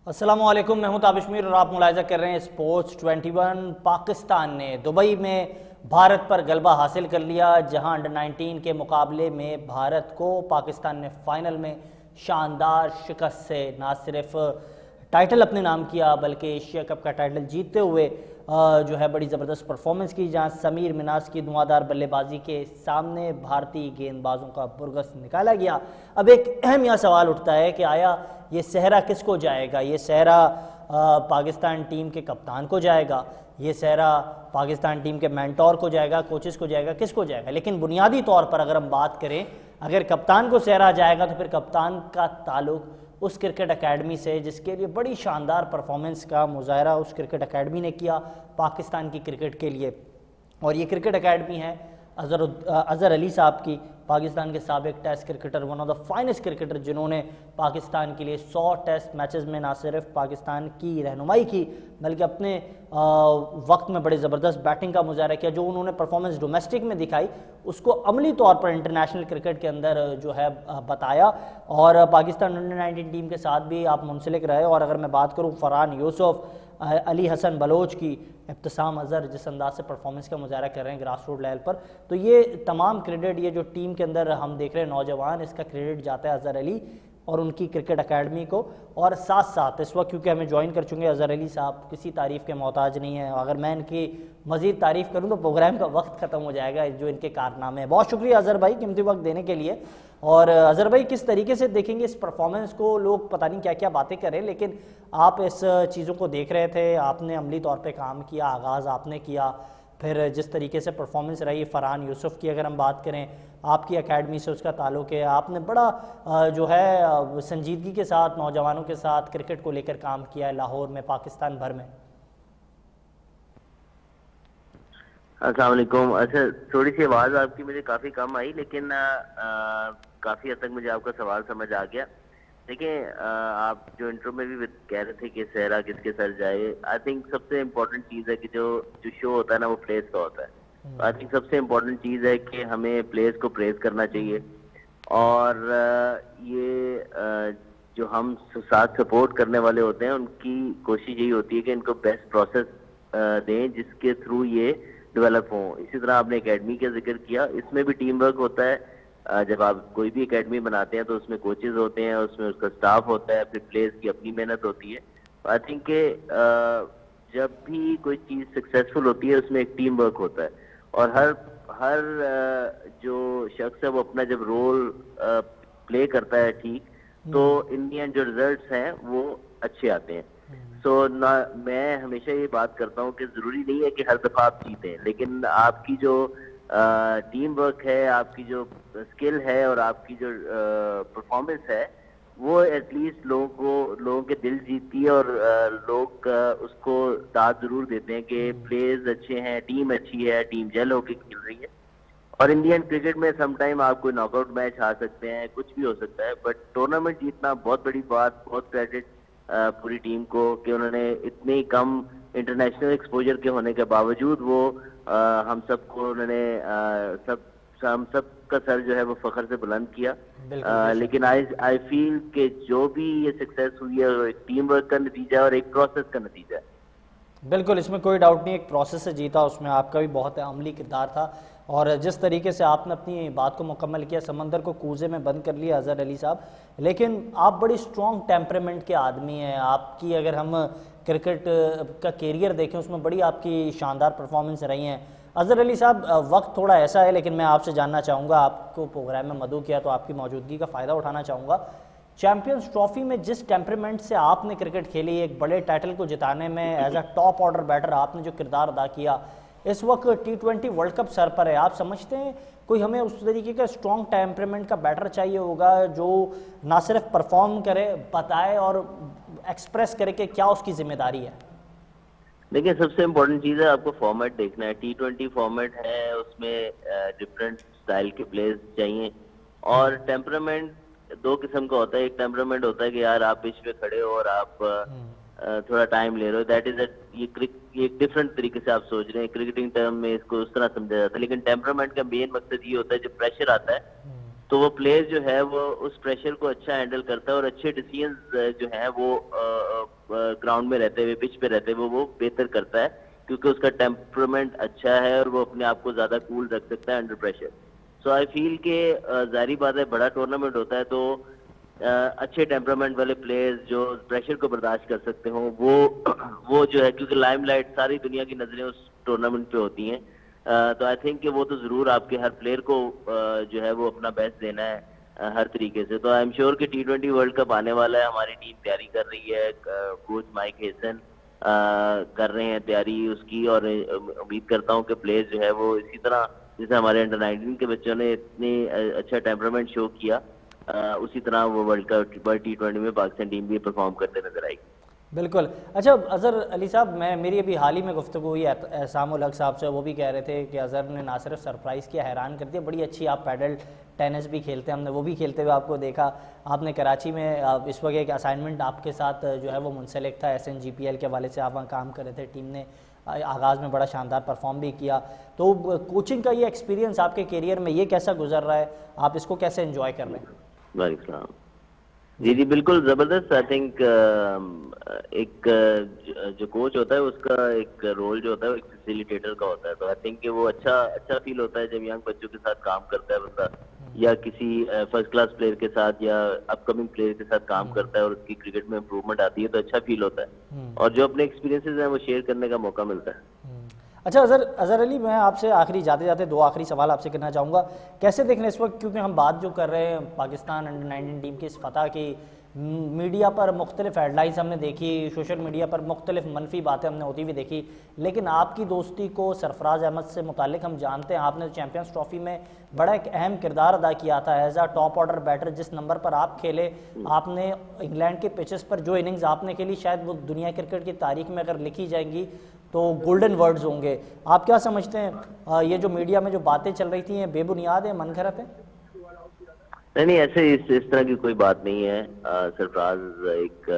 अस्सलामुअलैकुम, मैं हूं ताबिश मीर और आप मुलाहिजा कर रहे हैं स्पोर्ट्स 21। पाकिस्तान ने दुबई में भारत पर गलबा हासिल कर लिया, जहां अंडर 19 के मुकाबले में भारत को पाकिस्तान ने फाइनल में शानदार शिकस्त से ना सिर्फ टाइटल अपने नाम किया बल्कि एशिया कप का टाइटल जीतते हुए जो है बड़ी ज़बरदस्त परफॉर्मेंस की, जहां समीर मिनास की धुआंधार बल्लेबाजी के सामने भारतीय गेंदबाजों का बुरगस निकाला गया। अब एक अहम यह सवाल उठता है कि आया ये सहरा किसको जाएगा? ये सहरा पाकिस्तान टीम के कप्तान को जाएगा, ये सहरा पाकिस्तान टीम के मेंटोर को जाएगा, कोचेस को जाएगा, किसको जाएगा? लेकिन बुनियादी तौर पर अगर हम बात करें, अगर कप्तान को सहरा जाएगा तो फिर कप्तान का ताल्लुक उस क्रिकेट एकेडमी से जिसके लिए बड़ी शानदार परफॉर्मेंस का मुजाहरा उस क्रिकेट एकेडमी ने किया पाकिस्तान की क्रिकेट के लिए। और ये क्रिकेट एकेडमी है अज़हर अली साहब की, पाकिस्तान के साबिक test cricketer, one of the finest cricketer, जिन्होंने पाकिस्तान के लिए 100 टेस्ट मैचेस में ना सिर्फ पाकिस्तान की रहनुमाई की बल्कि अपने वक्त में बड़े ज़बरदस्त बैटिंग का मुजाहरा किया। जो उन्होंने परफॉर्मेंस डोमेस्टिक में दिखाई उसको अमली तौर पर इंटरनेशनल क्रिकेट के अंदर जो है बताया, और पाकिस्तान अंडर 19 टीम के साथ भी आप मुंसलिक रहे। और अगर मैं बात करूँ फरहान यूसुफ, अली हसन बलोच की, इब्तिसाम अज़हर जिस अंदाज से परफॉर्मेंस का मुजाहरा कर रहे हैं ग्रास रूट लेवल पर, तो ये तमाम क्रेडिट, ये जो टीम के अंदर हम देख रहे हैं नौजवान, इसका क्रेडिट जाता है अज़हर अली और उनकी क्रिकेट एकेडमी को। और साथ साथ इस वक्त क्योंकि हमें ज्वाइन कर चुके हैं अज़हर अली साहब, किसी तारीफ़ के मोहताज नहीं है। अगर मैं इनकी मज़ीद तारीफ़ करूँ तो प्रोग्राम का वक्त ख़त्म हो जाएगा, जो इनके कारनामे हैं। बहुत शुक्रिया अज़हर भाई कीमती वक्त देने के लिए। और अज़हर भाई, किस तरीके से देखेंगे इस परफॉर्मेंस को? लोग पता नहीं क्या क्या बातें करें, लेकिन आप इस चीज़ों को देख रहे थे, आपने अमली तौर पे काम किया, आगाज़ आपने किया, फिर जिस तरीके से परफॉर्मेंस रही फरहान यूसुफ की अगर हम बात करें, आपकी एकेडमी से उसका ताल्लुक़ है, आपने बड़ा जो है संजीदगी के साथ नौजवानों के साथ क्रिकेट को लेकर काम किया है लाहौर में, पाकिस्तान भर में। अस्सलाम वालेकुम। अच्छा, थोड़ी सी आवाज़ आपकी मुझे काफ़ी कम आई, लेकिन काफ़ी हद तक मुझे आपका सवाल समझ आ गया। देखिए, आप जो इंट्रो में भी कह रहे थे कि सहरा किसके सर जाए, आई थिंक सबसे इम्पोर्टेंट चीज़ है कि जो शो होता है ना वो प्लेस का होता है। आई थिंक सबसे इम्पोर्टेंट चीज़ है कि हमें प्लेस को प्रेस करना चाहिए, और ये जो हम साथ सपोर्ट करने वाले होते हैं उनकी कोशिश यही होती है कि इनको बेस्ट प्रोसेस दें जिसके थ्रू ये डेवलप हो। इसी तरह आपने एकेडमी का जिक्र किया, इसमें भी टीम वर्क होता है। जब आप कोई भी एकेडमी बनाते हैं तो उसमें कोचेज होते हैं, उसमें उसका स्टाफ होता है, फिर प्लेयर्स की अपनी मेहनत होती है। आई थिंक के जब भी कोई चीज़ सक्सेसफुल होती है उसमें एक टीम वर्क होता है, और हर जो शख्स है वो अपना जब रोल प्ले करता है ठीक, तो इन दी एंड जो रिजल्ट्स हैं वो अच्छे आते हैं। ना मैं हमेशा ये बात करता हूँ कि ज़रूरी नहीं है कि हर दफ़ा आप जीतें, लेकिन आपकी जो टीम वर्क है, आपकी जो स्किल है और आपकी जो परफॉर्मेंस है, वो एटलीस्ट लोगों के दिल जीतती है, और लोग उसको दाद ज़रूर देते हैं कि प्लेयर्स अच्छे हैं, टीम अच्छी है, टीम जेल होकर खेल रही है। और इंडियन क्रिकेट में समटाइम आप कोई नॉकआउट मैच हार सकते हैं, कुछ भी हो सकता है, बट टूर्नामेंट जीतना बहुत बड़ी बात, बहुत क्रेडिट पूरी टीम को कि उन्होंने इतनी कम इंटरनेशनल एक्सपोजर के होने के बावजूद वो हम सबको उन्होंने हम सब का सर जो है वो फख्र से बुलंद किया। लेकिन आई फील कि जो भी ये सक्सेस हुई है वो एक टीम वर्क का नतीजा और एक प्रोसेस का नतीजा है। बिल्कुल, इसमें कोई डाउट नहीं, एक प्रोसेस से जीता, उसमें आपका भी बहुत अमली किरदार था। और जिस तरीके से आपने अपनी बात को मुकम्मल किया, समंदर को कूजे में बंद कर लिया अज़हर अली साहब, लेकिन आप बड़ी स्ट्रॉन्ग टेम्परामेंट के आदमी हैं। आपकी अगर हम क्रिकेट का कैरियर देखें उसमें बड़ी आपकी शानदार परफॉर्मेंस रही हैं। अज़हर अली साहब, वक्त थोड़ा ऐसा है लेकिन मैं आपसे जानना चाहूँगा, आपको प्रोग्राम में मदऊ किया तो आपकी मौजूदगी का फ़ायदा उठाना चाहूँगा। चैम्पियंस ट्रॉफी में जिस टेम्परामेंट से आपने क्रिकेट खेली, एक बड़े टाइटल को जिताने में as a top order batter आपने जो किरदार अदा किया, इस वक्त T20 वर्ल्ड कप सर पर है। आप समझते हैं कोई हमें उस तरीके का स्ट्रॉन्ग टेम्परामेंट का बैटर चाहिए होगा जो ना सिर्फ परफॉर्म करे, बताए और एक्सप्रेस करे कि क्या उसकी जिम्मेदारी है? देखिए, सबसे इम्पोर्टेंट चीज़ है आपको फॉर्मेट देखना है। T20 फॉर्मेट है, उसमें डिफरेंट स्टाइल के प्लेयर्स चाहिए, और टेम्परामेंट दो किस्म का होता है। एक टेम्परामेंट होता है कि यार आप पिच पे खड़े हो और आप थोड़ा टाइम ले रहे हो, दैट इज ये एक डिफरेंट तरीके से आप सोच रहे हैं। क्रिकेटिंग टर्म में इसको उस तरह समझा जाता है, लेकिन टेम्परामेंट का मेन मकसद ये होता है जब प्रेशर आता है तो वो प्लेयर जो है वो उस प्रेशर को अच्छा हैंडल करता है और अच्छे डिसीजंस जो है वो ग्राउंड में रहते हुए, पिच पे रहते हुए वो बेहतर करता है, क्योंकि उसका टेम्परामेंट अच्छा है और वो अपने आप को ज्यादा कूल रख सकता है under pressure. So I feel के जाहिर बात है बड़ा टूर्नामेंट होता है तो अच्छे टेम्परामेंट वाले प्लेयर्स जो प्रेशर को बर्दाश्त कर सकते हो वो जो है, क्योंकि लाइमलाइट सारी दुनिया की नजरें उस टूर्नामेंट पे होती हैं, तो आई थिंक कि वो तो जरूर आपके हर प्लेयर को जो है वो अपना बेस्ट देना है हर तरीके से। तो आई एम श्योर कि T20 वर्ल्ड कप आने वाला है, हमारी टीम तैयारी कर रही है, कोच माइक हेसन कर रहे हैं तैयारी उसकी, और उम्मीद करता हूँ कि प्लेयर्स जो है वो इसी तरह जैसे हमारे अंडर 19 के बच्चों ने इतनी अच्छा टेम्परामेंट शो किया, उसी तरह वो वर्ल्ड T20 में पाकिस्तान टीम भी परफॉर्म करते नजर आएगी। बिल्कुल। अच्छा अज़हर अली साहब, मेरी अभी हाल ही में गुफ्तगू हुई एहसाम उल हक साहब से, वो भी कह रहे थे कि अज़हर ने ना सिर्फ सरप्राइज़ किया, हैरान कर दिया। बड़ी अच्छी आप पैडल टेनिस भी खेलते हैं, हमने वो भी खेलते हुए आपको देखा। आपने कराची में इस वक्त एक असाइनमेंट आपके साथ जो है वो मुंसलिक था, SNGPL के हवाले से आप वहाँ काम कर रहे थे। टीम ने आगाज़ में बड़ा शानदार परफॉर्म भी किया। तो कोचिंग का ये एक्सपीरियंस आपके करियर में ये कैसा गुजर रहा है, आप इसको कैसे एंजॉय कर रहे हैं? वालेकुम सलाम। जी जी बिल्कुल जबरदस्त। आई थिंक एक जो कोच होता है उसका एक रोल जो होता है वो एक फैसिलिटेटर का होता है, तो आई थिंक कि वो अच्छा फील होता है जब यंग बच्चों के साथ काम करता है बंदा, या किसी फर्स्ट क्लास प्लेयर के साथ या अपकमिंग प्लेयर के साथ काम करता है और उसकी क्रिकेट में इम्प्रूवमेंट आती है तो अच्छा फील होता है, और जो अपने एक्सपीरियंसेस हैं वो शेयर करने का मौका मिलता है। अच्छा अज़हर अली, मैं आपसे आखिरी जाते जाते दो आखिरी सवाल आपसे करना चाहूँगा। कैसे देख रहे हैं इस वक्त, क्योंकि हम बात जो कर रहे हैं पाकिस्तान अंडर 19 टीम की इस फतह की, मीडिया पर मुख्तलिफ हेडलाइंस हमने देखी, सोशल मीडिया पर मुख्तलिफ मनफी बातें हमने होती हुई देखी, लेकिन आपकी दोस्ती को सरफराज अहमद से मुतालिक हम जानते हैं। आपने चैम्पियंस ट्रॉफी में बड़ा एक अहम किरदार अदा किया था एज आ टॉप ऑर्डर बैटर। जिस नंबर पर आप खेले, आपने इंग्लैंड के पिचेस पर जो इनिंग्स आपने खेली, शायद वो दुनिया क्रिकेट की तारीख में अगर लिखी जाएंगी तो गोल्डन वर्ड्स होंगे। आप क्या समझते हैं, ये जो मीडिया में जो बातें चल रही थी बेबुनियाद है, मनगढ़ंत है? नहीं ऐसे इस तरह की कोई बात नहीं है। सरफराज एक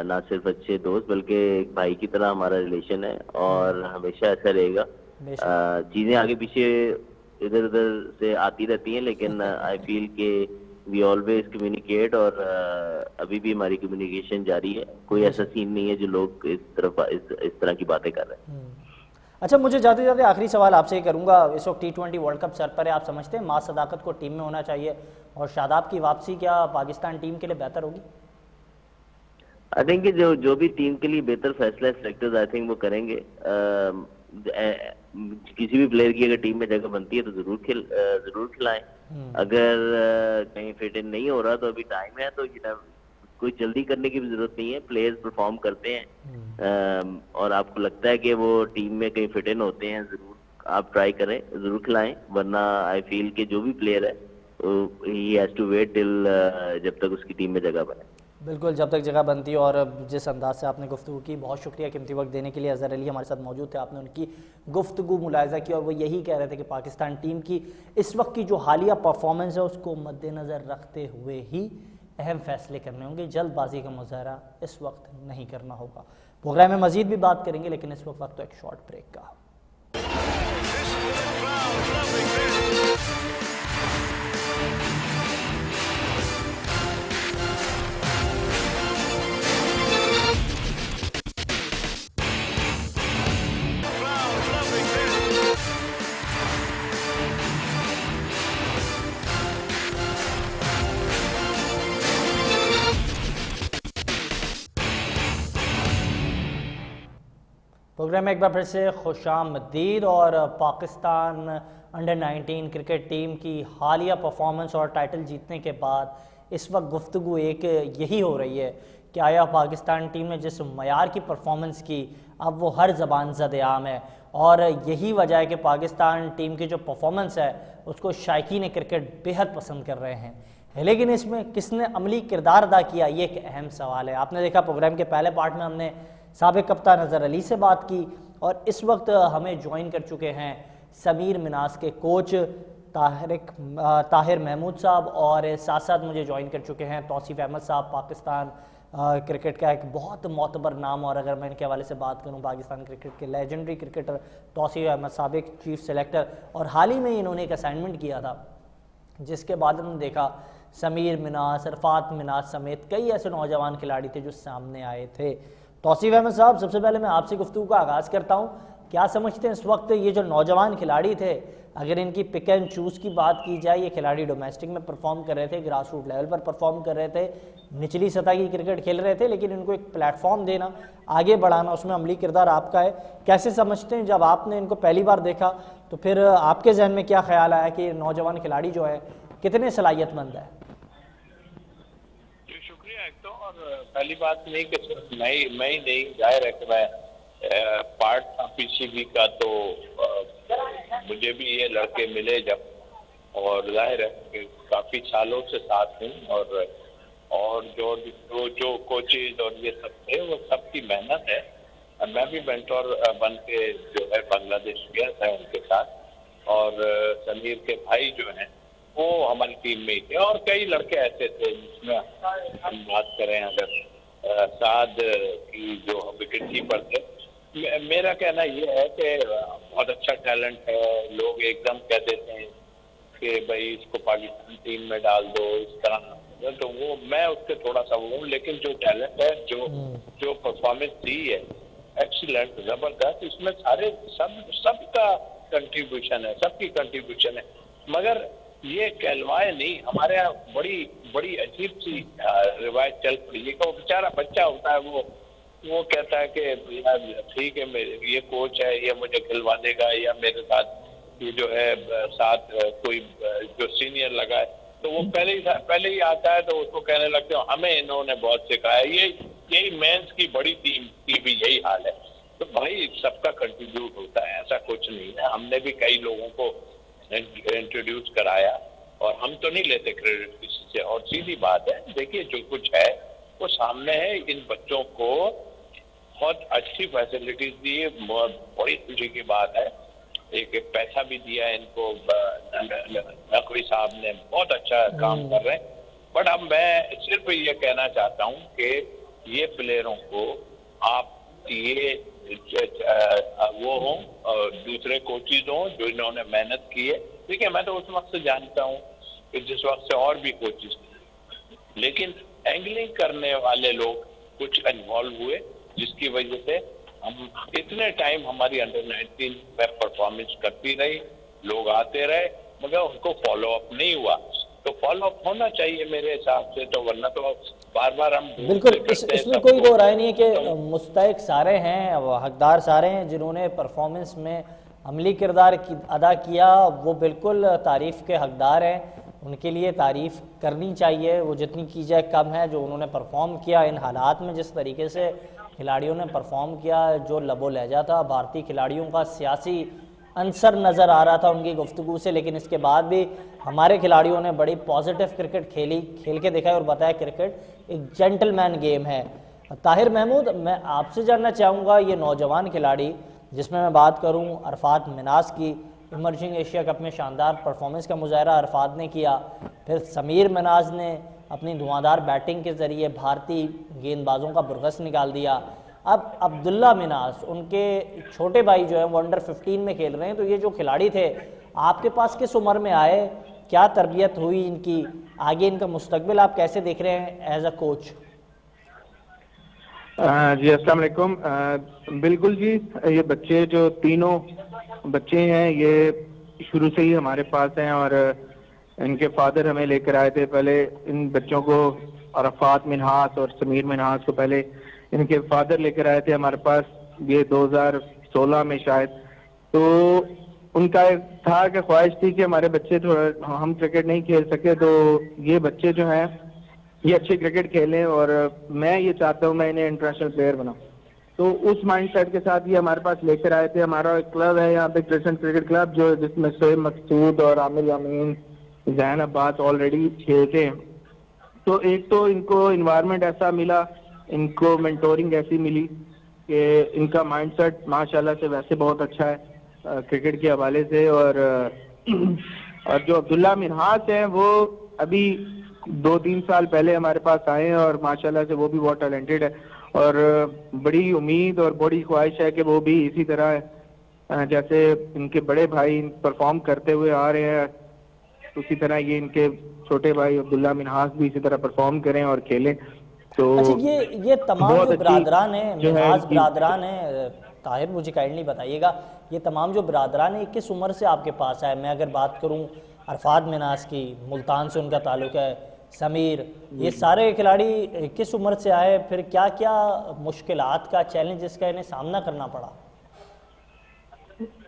ना सिर्फ अच्छे दोस्त बल्कि एक भाई की तरह हमारा रिलेशन है और हमेशा ऐसा रहेगा। चीजें आगे पीछे इधर उधर से आती रहती हैं, लेकिन आई फील के वी ऑलवेज कम्युनिकेट, और अभी भी हमारी कम्युनिकेशन जारी है। कोई ऐसा सीन नहीं है जो लोग इस तरह की बातें कर रहे हैं। अच्छा, मुझे जाते जाते आखिरी सवाल आपसे ही करूंगा। इस वक्त T20 वर्ल्ड कप सर पर है, आप समझते हैं माँ सदाकत को टीम में होना चाहिए, और शादाब की वापसी क्या पाकिस्तान टीम के लिए बेहतर होगी? आई थिंक जो भी टीम के लिए बेहतर फैसला सेलेक्टर्स आई थिंक वो करेंगे। किसी भी प्लेयर की अगर टीम में जगह बनती है तो जरूर खिलाएं। अगर कहीं फिट इन नहीं हो रहा तो अभी टाइम है, तो कोई जल्दी करने की भी जरूरत नहीं है। प्लेयर्स परफॉर्म करते हैं और आपको लगता है कि वो टीम में कहीं फिट इन होते हैं, जरूर आप ट्राई करें, जरूर खिलाएं। वरना आई फील कि जो भी प्लेयर है he has to wait till जब तक उसकी टीम में जगह बने। बिल्कुल, जब तक जगह बनती है। और जिस अंदाज से आपने गुफ्तगू की, बहुत शुक्रिया कीमती वक्त देने के लिए। अज़हर अली हमारे साथ मौजूद थे, आपने उनकी गुफ्तगू मुलाहिज़ा की और वो यही कह रहे थे कि पाकिस्तान टीम की इस वक्त की जो हालिया परफॉर्मेंस है उसको मद्देनज़र रखते हुए ही अहम फैसले करने होंगे। जल्दबाजी का मुजाहरा इस वक्त नहीं करना होगा। प्रोग्राम में मज़ीद भी बात करेंगे, लेकिन इस वक्त तो एक शॉर्ट ब्रेक का। प्रोग्राम में एक बार फिर से खुशामदीद। और पाकिस्तान अंडर 19 क्रिकेट टीम की हालिया परफॉर्मेंस और टाइटल जीतने के बाद इस वक्त गुफ्तगू एक यही हो रही है कि आया पाकिस्तान टीम ने जिस मयार की परफॉर्मेंस की, अब वो हर ज़बान ज़द-ए-आम है। और यही वजह है कि पाकिस्तान टीम की जो परफॉर्मेंस है उसको शायकीन क्रिकेट बेहद पसंद कर रहे हैं। लेकिन इसमें किसने अमली किरदार अदा किया, ये एक अहम सवाल है। आपने देखा प्रोग्राम के पहले पार्ट में हमने साबिक कप्तान अज़हर अली से बात की, और इस वक्त हमें ज्वाइन कर चुके हैं समीर मिनास के कोच ताहिर महमूद साहब, और साथ साथ मुझे ज्वाइन कर चुके हैं तौसीफ अहमद साहब, पाकिस्तान क्रिकेट का एक बहुत मोतबर नाम। और अगर मैं इनके हवाले से बात करूं, पाकिस्तान क्रिकेट के लेजेंडरी क्रिकेटर तौसीफ अहमद, साबिक चीफ सेलेक्टर, और हाल ही में इन्होंने एक असाइनमेंट किया था जिसके बाद हमने देखा समीर मिनास, अरफात मिनास समेत कई ऐसे नौजवान खिलाड़ी थे जो सामने आए थे। तौसीफ अहमद साहब, सबसे पहले मैं आपसे गुफ्तगू का आगाज़ करता हूँ, क्या समझते हैं इस वक्त ये जो नौजवान खिलाड़ी थे, अगर इनकी पिक एंड चूज़ की बात की जाए, ये खिलाड़ी डोमेस्टिक में परफॉर्म कर रहे थे, ग्रास रूट लेवल पर परफॉर्म कर रहे थे, निचली सतह की क्रिकेट खेल रहे थे, लेकिन इनको एक प्लेटफॉर्म देना, आगे बढ़ाना, उसमें अमली किरदार आपका है। कैसे समझते हैं, जब आपने इनको पहली बार देखा तो फिर आपके जहन में क्या ख्याल आया कि नौजवान खिलाड़ी जो है कितने सलाहियतमंद है? शुक्रिया। एक तो और पहली बात नहीं कि सिर्फ मैं ही नहीं, जाहिर है कि मैं पार्ट था पीसीबी का, तो मुझे भी ये लड़के मिले जब, और जाहिर है कि काफी सालों से साथ हूँ, और जो कोचेज और ये सब थे वो सबकी मेहनत है। मैं भी मेंटोर बन के जो है बांग्लादेश गया था उनके साथ, और समीर के भाई जो हैं वो हमारी टीम में ही थे, और कई लड़के ऐसे थे जिसमें हम बात करें अगर साद की जो विकेट कीपर थे। मेरा कहना ये है कि बहुत अच्छा टैलेंट है, लोग एकदम कह देते हैं कि भाई इसको पाकिस्तान टीम में डाल दो इस तरह, तो वो मैं उसके थोड़ा सा वो हूँ, लेकिन जो टैलेंट है, जो परफॉर्मेंस दी है एक्सीलेंट, जबरदस्त, इसमें सारे सबका कंट्रीब्यूशन है, सबकी कंट्रीब्यूशन है। मगर ये कहलवाए नहीं, हमारे यहाँ बड़ी अजीब सी रिवायत चल पड़ी है कि वो बेचारा बच्चा होता है, वो कहता है कि यार ठीक है, मेरे ये कोच है, ये मुझे खिलवा देगा, या मेरे साथ ये जो है साथ कोई जो सीनियर लगा है, तो वो पहले ही आता है, तो उसको कहने लगते हो हमें इन्होंने बहुत सिखाया। यही मेंस की बड़ी टीम की भी यही हाल है। तो भाई सबका कंट्रीब्यूट होता है, ऐसा कुछ नहीं है। हमने भी कई लोगों को इंट्रोड्यूस कराया, और हम तो नहीं लेते क्रेडिट किसी से। और सीधी बात है, देखिए जो कुछ है वो सामने है। इन बच्चों को बहुत अच्छी फैसिलिटीज दी है, बड़ी खुशी की बात है। एक पैसा भी दिया है इनको, नकवी साहब ने बहुत अच्छा काम कर रहे हैं। बट अब मैं सिर्फ ये कहना चाहता हूँ कि ये प्लेयरों को आप ये वो हों, दूसरे कोचेज हों जो इन्होंने मेहनत की है। ठीक है, मैं तो उस वक्त से जानता हूँ कि जिस वक्त से और भी कोचेज, लेकिन एंगलिंग करने वाले लोग कुछ इन्वॉल्व हुए, जिसकी वजह से हम इतने टाइम हमारी अंडर 19 में परफॉर्मेंस करती रही, लोग आते रहे, मगर उनको फॉलो अप नहीं हुआ। तो फॉलो अप होना चाहिए मेरे हिसाब से, तो वरना तो बार बार हम बिल्कुल इसमें कोई दो राय नहीं है कि मुस्तहिक सारे हैं, हकदार सारे हैं जिन्होंने परफॉर्मेंस में अमली किरदार अदा किया, वो बिल्कुल तारीफ़ के हकदार हैं, उनके लिए तारीफ़ करनी चाहिए, वो जितनी की जाए कम है। जो उन्होंने परफॉर्म किया इन हालात में, जिस तरीके से खिलाड़ियों ने परफॉर्म किया, जो लबो लहजा था भारतीय खिलाड़ियों का, सियासी अंसर नज़र आ रहा था उनकी गुफ्तगू से, लेकिन इसके बाद भी हमारे खिलाड़ियों ने बड़ी पॉजिटिव क्रिकेट खेल के दिखाई और बताया क्रिकेट एक जेंटलमैन गेम है। ताहिर महमूद, मैं आपसे जानना चाहूँगा, ये नौजवान खिलाड़ी जिसमें मैं बात करूँ अरफात मिनास की, इमर्जिंग एशिया कप में शानदार परफॉर्मेंस का मुजाहरा अरफात ने किया, फिर समीर मिनाज ने अपनी धुआंधार बैटिंग के ज़रिए भारतीय गेंदबाजों का बुरगस निकाल दिया, अब अब्दुल्ला मिनास, उनके छोटे भाई जो है वो अंडर 15 में खेल रहे हैं। तो ये जो खिलाड़ी थे आपके पास किस उम्र में आए, क्या तरबियत हुई इनकी, आगे इनका मुस्तकबिल आप कैसे देख रहे हैं एज अ कोच? जी अस्सलाम वालेकुम। बिल्कुल जी, ये बच्चे जो तीनों बच्चे हैं ये शुरू से ही हमारे पास हैं, और इनके फादर हमें लेकर आए थे। पहले इन बच्चों को, अरफात मिनहास और समीर मिनहास को पहले इनके फादर लेकर आए थे हमारे पास, ये 2016 में शायद। तो उनका एक था कि ख्वाहिश थी कि हमारे बच्चे थोड़ा, हम क्रिकेट नहीं खेल सके, तो ये बच्चे जो हैं ये अच्छे क्रिकेट खेलें, और मैं ये चाहता हूँ मैं इन्हें इंटरनेशनल प्लेयर बनाऊँ। तो उस माइंडसेट के साथ ये हमारे पास लेकर आए थे। हमारा एक क्लब है यहाँ पे, कृष्ण क्रिकेट क्लब, जो जिसमें शोएब मकसूद और आमिर यामीन, जैन अब्बास ऑलरेडी खेलते हैं। तो एक तो इनको इन्वायरमेंट ऐसा मिला, इनको मेंटोरिंग ऐसी मिली कि इनका माइंडसेट माशाल्लाह से वैसे बहुत अच्छा है क्रिकेट के हवाले से। और जो अब्दुल्ला मिनहास हैं वो अभी 2-3 साल पहले हमारे पास आए हैं, और माशाल्लाह से वो भी बहुत टैलेंटेड है, और बड़ी उम्मीद और बड़ी ख्वाहिश है कि वो भी इसी तरह जैसे इनके बड़े भाई परफॉर्म करते हुए आ रहे हैं, उसी तरह ये इनके छोटे भाई अब्दुल्ला मिनहास भी इसी तरह परफॉर्म करें और खेलें। तो अच्छा, ये तमाम बहुत जो अच्छी बिरादरान हैं, जो है मिनहास इनकी बिरादरान हैं, ताहिर मुझे काइंडली बताइएगा, ये तमाम जो बिरादरान हैं किस उम्र से आपके पास आए? मैं अगर बात करूं अरफात मिनास की, मुल्तान से उनका ताल्लुक है, समीर, ये सारे खिलाड़ी किस उम्र से आए? फिर क्या क्या मुश्किलात का, चैलेंजेस का इन्हें सामना करना पड़ा?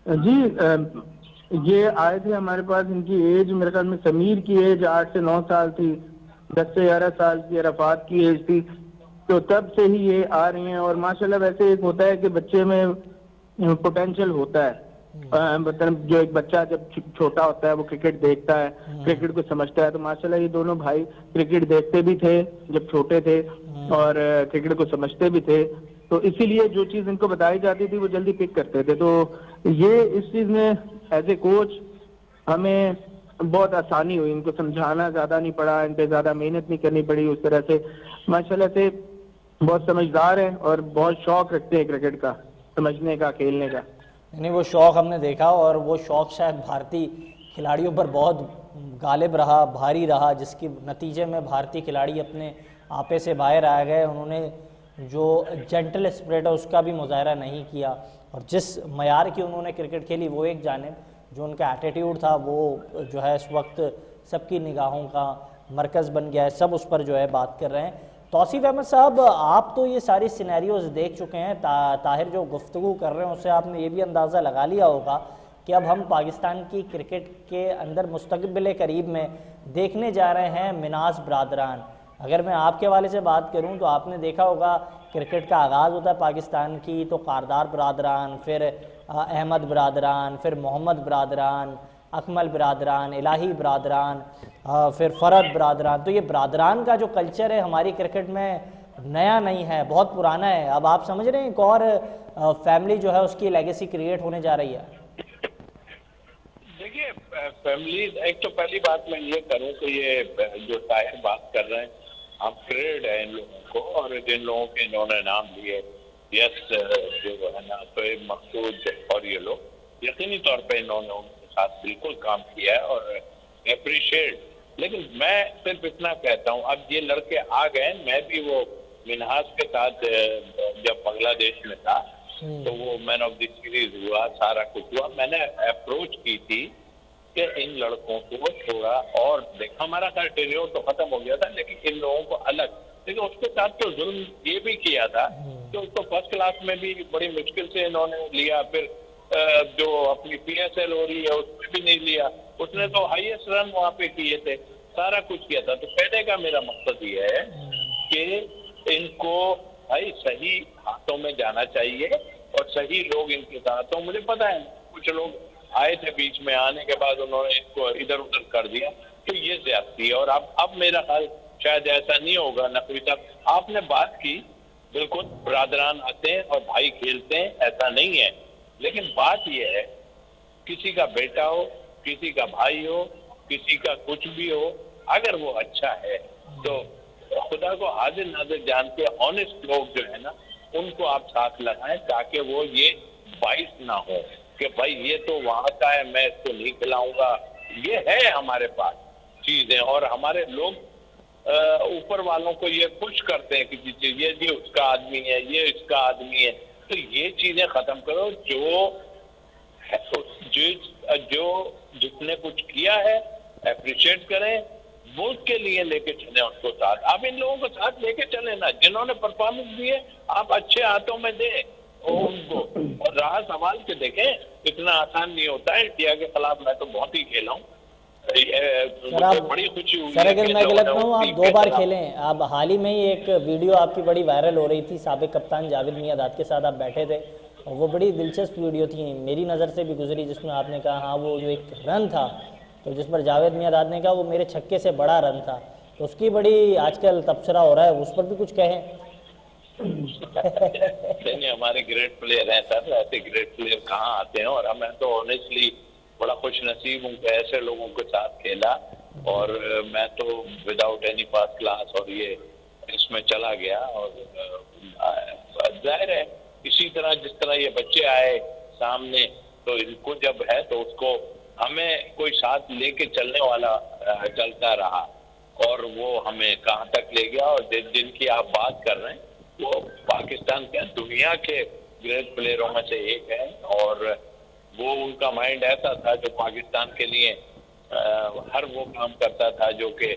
जी ये आए थे हमारे पास, इनकी एज मेरे ख्याल में समीर की एज 8 से 9 साल थी, 10 से 11 साल की अरफात की एज थी। तो तब से ही ये आ रही हैं और माशाल्लाह वैसे एक होता है कि बच्चे में पोटेंशियल होता है। मतलब जो एक बच्चा जब छोटा होता है वो क्रिकेट देखता है, क्रिकेट को समझता है, तो माशाल्लाह ये दोनों भाई क्रिकेट देखते भी थे जब छोटे थे और क्रिकेट को समझते भी थे। तो इसीलिए जो चीज इनको बताई जाती थी वो जल्दी पिक करते थे। तो ये इस चीज में एज ए कोच हमें बहुत आसानी हुई, इनको समझाना ज्यादा नहीं पड़ा, इन पे ज्यादा मेहनत नहीं करनी पड़ी। उस तरह से माशाल्लाह से बहुत समझदार हैं और बहुत शौक रखते हैं क्रिकेट का, समझने का, खेलने का। नहीं, वो शौक़ हमने देखा और वो शौक़ शायद भारतीय खिलाड़ियों पर बहुत गालिब रहा, भारी रहा, जिसके नतीजे में भारतीय खिलाड़ी अपने आपे से बाहर आ गए। उन्होंने जो जेंटल स्पिरिट है उसका भी मुजाहरा नहीं किया और जिस मयार की उन्होंने क्रिकेट खेली वो एक जानिब, जो उनका एटीट्यूड था वो जो है इस वक्त सबकी निगाहों का मरकज़ बन गया है, सब उस पर जो है बात कर रहे हैं। तौसीफ अहमद साहब, आप तो ये सारी सिनेरियोज देख चुके हैं, ताहिर जो गुफ्तगू कर रहे हैं उससे आपने ये भी अंदाज़ा लगा लिया होगा कि अब हम पाकिस्तान की क्रिकेट के अंदर मुस्तक़बिल करीब में देखने जा रहे हैं मिनास बिरादरान। अगर मैं आपके हवाले से बात करूं तो आपने देखा होगा क्रिकेट का आगाज़ होता है पाकिस्तान की तो कारदार बिरादरान, फिर अहमद बिरादरान, फिर मोहम्मद बिरादरान, अकमल बिरादरान, इलाही बिरादरान, फिर फ़रद बिरादरान। तो ये बिरादरान का जो कल्चर है हमारी क्रिकेट में नया नहीं है, बहुत पुराना है। अब आप समझ रहे हैं एक और फैमिली जो है उसकी लेगेसी क्रिएट होने जा रही है। देखिए, फैमिली, एक तो पहली बात मैं ये करूं कि ये जो ताहिर बात कर रहे हैं, हम क्रेडिट है इन लोगों को, और जिन लोगों के इन्होंने नाम लिए, यस जो है ना, तो मकसूद और ये लोग यकीनी तौर पे इन्होंने उनके साथ बिल्कुल काम किया है और अप्रिशिएट। लेकिन मैं सिर्फ इतना कहता हूँ, अब ये लड़के आ गए, मैं भी वो मिनहास के साथ जब बांग्लादेश में था तो वो मैन ऑफ द सीरीज हुआ, सारा कुछ हुआ, मैंने अप्रोच की थी कि इन लड़कों को थोड़ा और देख, हमारा क्राइटेरिया तो खत्म हो गया था लेकिन इन लोगों को अलग, लेकिन उसके साथ तो जुल्म ये भी किया था कि उसको फर्स्ट क्लास में भी बड़ी मुश्किल से इन्होंने लिया, फिर जो अपनी PSL हो रही है उसमें भी नहीं लिया, उसने तो हाईएस्ट रन वहां पे किए थे, सारा कुछ किया था। तो कहने का मेरा मकसद ये है कि इनको भाई सही हाथों में जाना चाहिए और सही लोग इनके साथ। तो मुझे पता है कुछ लोग आए थे बीच में, आने के बाद उन्होंने इसको इधर उधर कर दिया, तो ये ज्यादती है। और अब मेरा ख्याल शायद ऐसा नहीं होगा। नकवी साहब, आपने बात की, बिल्कुल ब्रादरान आते हैं और भाई खेलते हैं, ऐसा नहीं है, लेकिन बात यह है किसी का बेटा हो, किसी का भाई हो, किसी का कुछ भी हो, अगर वो अच्छा है तो खुदा को हाजिर नाजिर जान के ऑनेस्ट लोग जो है ना उनको आप साथ लगाएं, ताकि वो ये बाइस ना हो कि भाई ये तो वहां का है, मैं इसको नहीं खिलाऊंगा। ये है हमारे पास चीजें, और हमारे लोग ऊपर वालों को ये पुश करते हैं कि ये उसका आदमी है, ये इसका आदमी है। तो ये चीजें खत्म करो। जो जिसने कुछ किया है अप्रिशिएट करें, मुल्क के लिए लेके चले उनको साथ। आप इन लोगों को साथ लेके चले ना, जिन्होंने परफॉर्मेंस दी है आप अच्छे हाथों में दें उनको, और राह संभाल के देखें। इतना आसान नहीं होता है। इंडिया के खिलाफ मैं तो बहुत ही खेला हूँ, बड़ी खुशी हुई। सर अगर मैं गलत ना हूँ, आप 2 बार खेले हैं। आप हाल ही में ही एक वीडियो आपकी बड़ी वायरल हो रही थी, साबिक कप्तान जावेद मियांदाद के साथ आप बैठे थे और वो बड़ी दिलचस्प वीडियो थी, मेरी नज़र से भी गुजरी, जिसमें आपने कहा हाँ वो जो एक रन था तो जिस पर जावेद मियांदाद ने कहा वो मेरे छक्के से बड़ा रन था, तो उसकी बड़ी आजकल तबसरा हो रहा है, उस पर भी कुछ कहें। नहीं, हमारे ग्रेट प्लेयर हैं सर, ऐसे ग्रेट प्लेयर कहाँ आते हैं। और मैं तो ऑनेस्टली बड़ा खुश नसीब हूँ कि ऐसे लोगों के साथ खेला, और मैं तो विदाउट एनी फर्स्ट क्लास और ये इसमें चला गया। और जाहिर है इसी तरह जिस तरह ये बच्चे आए सामने, तो इनको जब है तो उसको हमें कोई साथ लेके चलने वाला चलता रहा और वो हमें कहाँ तक ले गया। और जिनकी आप बात कर रहे हैं वो पाकिस्तान के दुनिया के ग्रेट प्लेयरों में से एक है और वो उनका माइंड ऐसा था जो पाकिस्तान के लिए हर वो काम करता था जो कि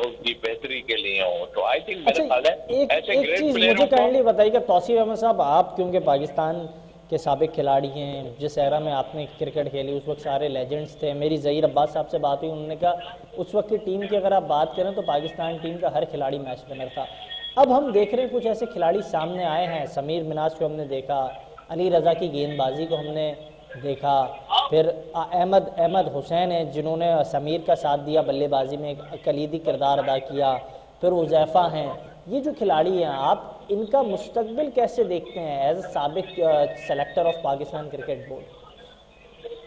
उसकी बेहतरी के लिए हो। तो आई थिंक मेरा ख्याल है ऐसे एक ग्रेट चीज़ प्लेयरों मुझे काइंडली बताइएगा तौसीफ अहमद साहब, आप क्योंकि पाकिस्तान के साबिक खिलाड़ी हैं, जिस एरा में आपने क्रिकेट खेली उस वक्त सारे लेजेंड्स थे। मेरी ज़हीर अब्बास साहब से बात हुई, उन्होंने कहा उस वक्त की टीम की अगर आप बात करें तो पाकिस्तान टीम का हर खिलाड़ी मैच विनर था। अब हम देख रहे हैं कुछ ऐसे खिलाड़ी सामने आए हैं, समीर मिनाज को हमने देखा, अली रज़ा की गेंदबाजी को हमने देखा, फिर अहमद हुसैन है जिन्होंने समीर का साथ दिया बल्लेबाजी में, एक कलीदी किरदार अदा किया, फिर उज़ैफ़ा हैं। ये जो खिलाड़ी हैं आप इनका मुस्तकबिल कैसे देखते हैं एज ए साबिक selector of Pakistan cricket board?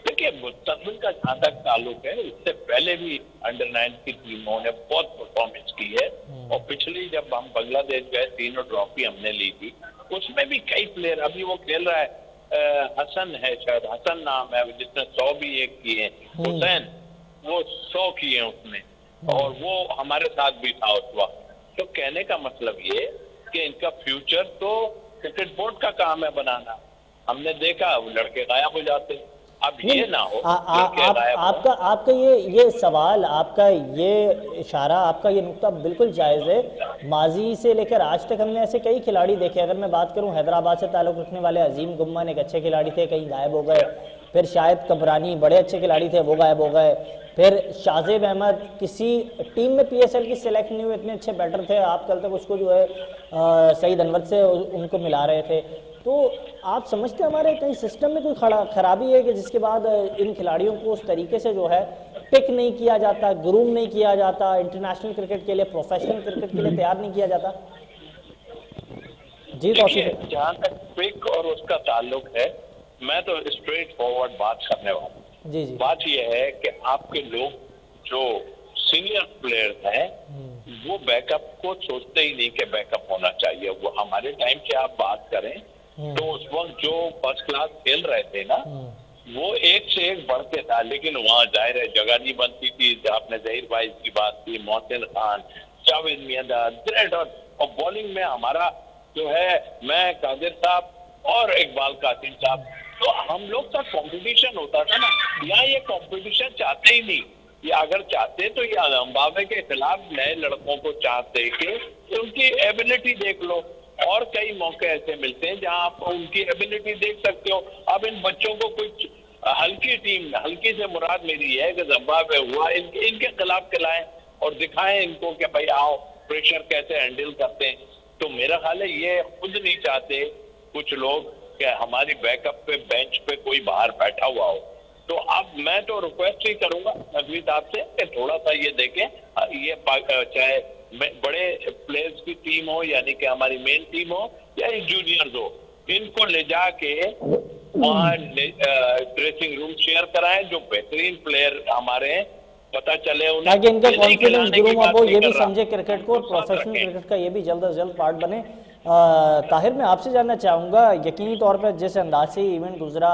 देखिए मुस्तकबिल का जहाँ तक ताल्लुक है, इससे पहले भी अंडर-9 की टीमों ने बहुत परफॉर्मेंस की है और पिछली जब हम बांग्लादेश गए 3 ट्रॉफी हमने ली थी, उसमें भी कई प्लेयर, अभी वो खेल रहा है हसन है, शायद हसन नाम है जिसने 100 भी एक किए, हुसैन वो 100 किए उसने और वो हमारे साथ भी था उस वक्त। तो कहने का मतलब ये कि इनका फ्यूचर तो क्रिकेट बोर्ड का काम है बनाना। हमने देखा वो लड़के गायब हो जाते, अब ये ना हो आपका ये सवाल, आपका ये इशारा, आपका ये नुक्ता बिल्कुल जायज़ है। माजी से लेकर आज तक हमने ऐसे कई खिलाड़ी देखे। अगर मैं बात करूं हैदराबाद से ताल्लुक़ रखने वाले अजीम गुम्मन एक अच्छे खिलाड़ी थे, कहीं गायब हो गए। फिर शाहिद कबरानी बड़े अच्छे खिलाड़ी थे, वो गायब हो गए। फिर शाहजेब अहमद किसी टीम में PSL की सिलेक्ट नहीं हुए, इतने अच्छे बैटर थे, आप कल तक उसको जो है सईद अनवर से उनको मिला रहे थे। तो आप समझते हमारे कहीं सिस्टम में कोई खराबी है कि जिसके बाद इन खिलाड़ियों को उस तरीके से जो है पिक नहीं किया जाता, ग्रूम नहीं किया जाता, इंटरनेशनल क्रिकेट के लिए, प्रोफेशनल क्रिकेट के लिए तैयार नहीं किया जाता? जी तौसीफ, जहाँ तक पिक और उसका ताल्लुक है, मैं तो स्ट्रेट फॉरवर्ड बात करने वाला हूँ। जी जी, बात यह है कि आपके लोग जो सीनियर प्लेयर्स हैं वो बैकअप को सोचते ही नहीं कि बैकअप होना चाहिए। वो हमारे टाइम की आप बात करें तो उस वक्त जो फर्स्ट क्लास खेल रहे थे ना, वो एक से एक बढ़ते था, लेकिन वहाँ जाहिर है जगह नहीं बनती थी। आपने जहीर भाई की बात की, मोहसिन खान, जावेद मियांदाद, ग्रेट, और बॉलिंग में हमारा जो है मैं कादिर साहब और इकबाल कासिम साहब, तो हम लोग का कंपटीशन होता था ना। यहाँ ये कंपटीशन चाहते ही नहीं, ये अगर चाहते तो ये जिम्बाब्वे के खिलाफ नए लड़कों को चांस दे के उनकी एबिलिटी देख लो। और कई मौके ऐसे मिलते हैं जहां आप उनकी एबिलिटी देख सकते हो। अब इन बच्चों को कुछ हल्की टीम, हल्की से मुराद मेरी है कि जिम्बाब्वे हुआ, इनके खिलाफ खिलाएं और दिखाएं इनको कि भाई आओ प्रेशर कैसे हैंडल करते हैं। तो मेरा ख्याल है ये खुद नहीं चाहते कुछ लोग कि हमारी बैकअप पे बेंच पे कोई बाहर बैठा हुआ हो। तो अब मैं तो रिक्वेस्ट ही करूंगा नकवी साहब से कि थोड़ा सा ये देखें, ये चाहे बड़े प्लेयर्स की टीम हो यानी कि हमारी मेन टीम हो या जूनियर्स हो, इनको ले जाके वहाँ ड्रेसिंग रूम शेयर कराएं, जो बेहतरीन प्लेयर हमारे हैं पता चले उन्हें, ताकि इनका कॉन्फिडेंस ग्रूम अप हो, ये भी कर रहा। समझे क्रिकेट को, प्रोफेशनल क्रिकेट का ये भी जल्द से जल्द पार्ट बने। ताहिर, मैं आपसे जानना चाहूँगा, यकीनी तौर पर जिस अंदाज से इवेंट गुजरा,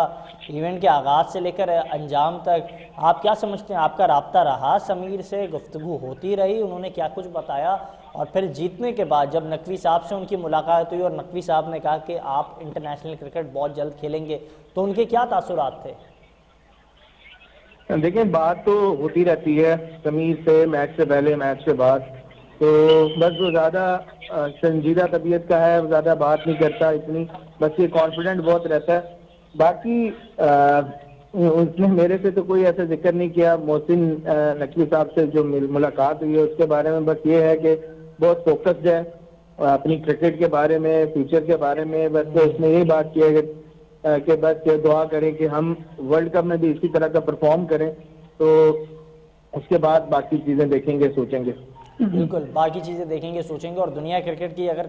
इवेंट के आगाज़ से लेकर अंजाम तक, आप क्या समझते हैं आपका राब्ता रहा समीर से, गुफ्तगू होती रही, उन्होंने क्या कुछ बताया? और फिर जीतने के बाद जब नकवी साहब से उनकी मुलाकात हुई और नकवी साहब ने कहा कि आप इंटरनेशनल क्रिकेट बहुत जल्द खेलेंगे, तो उनके क्या तासुरात थे? देखिए, बात तो होती रहती है समीर से, मैच से पहले, मैच के बाद। तो बस वो ज़्यादा संजीदा तबीयत का है, ज़्यादा बात नहीं करता इतनी, बस ये कॉन्फिडेंट बहुत रहता है। बाकी उसने मेरे से तो कोई ऐसा जिक्र नहीं किया। मोहसिन नकवी साहब से जो मुलाकात हुई है उसके बारे में बस ये है कि बहुत फोकस्ड है अपनी क्रिकेट के बारे में, फ्यूचर के बारे में। बस उसने यही बात की है कि बस दुआ करें कि हम वर्ल्ड कप में भी इसी तरह का परफॉर्म करें, तो उसके बाद बाकी चीज़ें देखेंगे, सोचेंगे। बिल्कुल, बाकी चीज़ें देखेंगे, सोचेंगे। और दुनिया क्रिकेट की अगर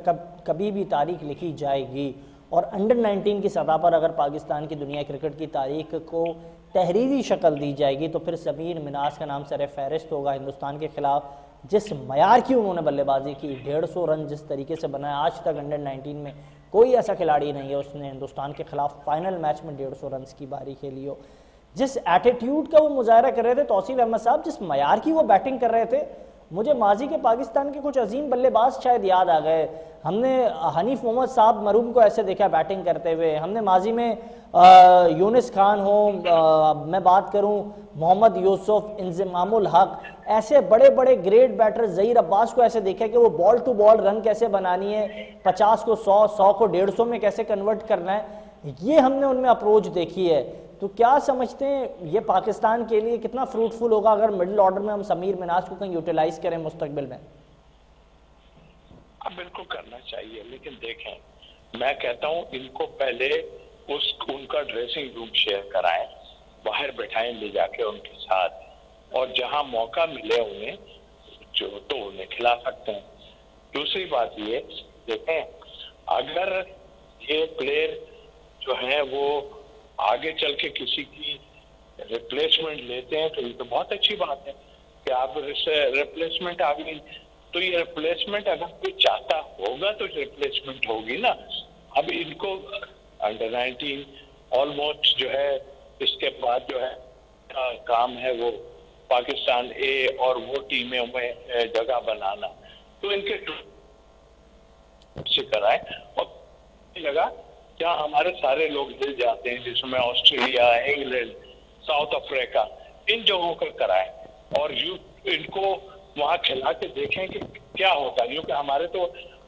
कभी भी तारीख लिखी जाएगी और अंडर-19 की सतह पर अगर पाकिस्तान की दुनिया क्रिकेट की तारीख को तहरीरी शक्ल दी जाएगी तो फिर समीर मिनाज का नाम सर फहरिस्त होगा। हिंदुस्तान के खिलाफ जिस मयार की उन्होंने बल्लेबाजी की, 150 रन जिस तरीके से बनाया, आज तक अंडर-19 में कोई ऐसा खिलाड़ी नहीं है उसने हिंदुस्तान के खिलाफ फाइनल मैच में 150 रन की बारी खेली हो। जिस एटीट्यूड का वो मुजाहरा कर रहे थे तौसीफ अहमद साहब, जिस मयार की वो बैटिंग कर रहे थे, मुझे माजी के पाकिस्तान के कुछ अजीम बल्लेबाज शायद याद आ गए। हमने हनीफ मोहम्मद साहब मरूम को ऐसे देखा बैटिंग करते हुए, हमने माजी में यूनिस खान हो, मैं बात करूं मोहम्मद यूसुफ, इंजमामुल हक, ऐसे बड़े बड़े ग्रेट बैटर, ज़हीर अब्बास को ऐसे देखा कि वो बॉल टू बॉल रन कैसे बनानी है, 50 को 100, 100 को 150 में कैसे कन्वर्ट करना है, ये हमने उनमें अप्रोच देखी है। तो क्या समझते हैं ये पाकिस्तान के लिए कितना फ्रूटफुल होगा अगर मिडिल ऑर्डर में हम समीर मिनाज को कहीं यूटिलाइज करें मुस्तकबिल में? अब बिल्कुल करना चाहिए, लेकिन देखें मैं कहता हूं इनको पहले उनका ड्रेसिंग रूम शेयर कराएं, बाहर बैठाएं ले जाके उनके साथ, और जहां मौका मिले उन्हें जो तो उन्हें खिला सकते हैं। दूसरी बात ये देखें, अगर ये प्लेयर जो है वो आगे चल के किसी की रिप्लेसमेंट लेते हैं तो ये तो बहुत अच्छी बात है कि आप रिप्लेसमेंट आ गई। तो ये रिप्लेसमेंट अगर कोई चाहता होगा तो रिप्लेसमेंट होगी ना। अब इनको अंडर 19 ऑलमोस्ट जो है, इसके बाद जो है काम है वो पाकिस्तान ए और वो टीमें में जगह बनाना, तो इनके से कराए और लगा क्या हमारे सारे लोग मिल जाते हैं जिसमें ऑस्ट्रेलिया, इंग्लैंड, साउथ अफ्रीका, इन जगहों पर कराए और इनको वहां खिला के देखें कि क्या होता है। क्योंकि हमारे तो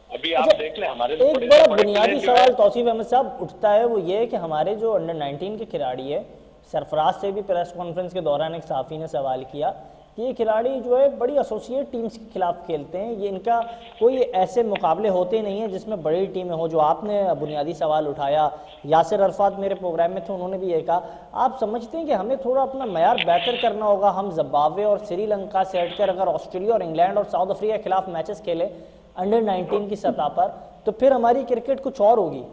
अभी आप देख लें हमारे तो एक बड़ा बुनियादी सवाल तौसीफ अहमद साहब उठता है, वो ये है कि हमारे जो अंडर 19 के खिलाड़ी है, सरफराज से भी प्रेस कॉन्फ्रेंस के दौरान एक साफ़ी ने सवाल किया कि ये खिलाड़ी जो है बड़ी एसोसिएट टीम्स के खिलाफ खेलते हैं, ये इनका कोई ऐसे मुकाबले होते नहीं हैं जिसमें बड़ी टीमें हो, जो आपने बुनियादी सवाल उठाया। यासिर अरफात मेरे प्रोग्राम में थे, उन्होंने भी ये कहा। आप समझते हैं कि हमें थोड़ा अपना मयार बेहतर करना होगा? हम जिम्बाब्वे और श्रीलंका से हटकर अगर ऑस्ट्रेलिया और इंग्लैंड और साउथ अफ्रीका के खिलाफ मैचेस खेले अंडर 19 की सतह पर, तो फिर हमारी क्रिकेट कुछ और होगी।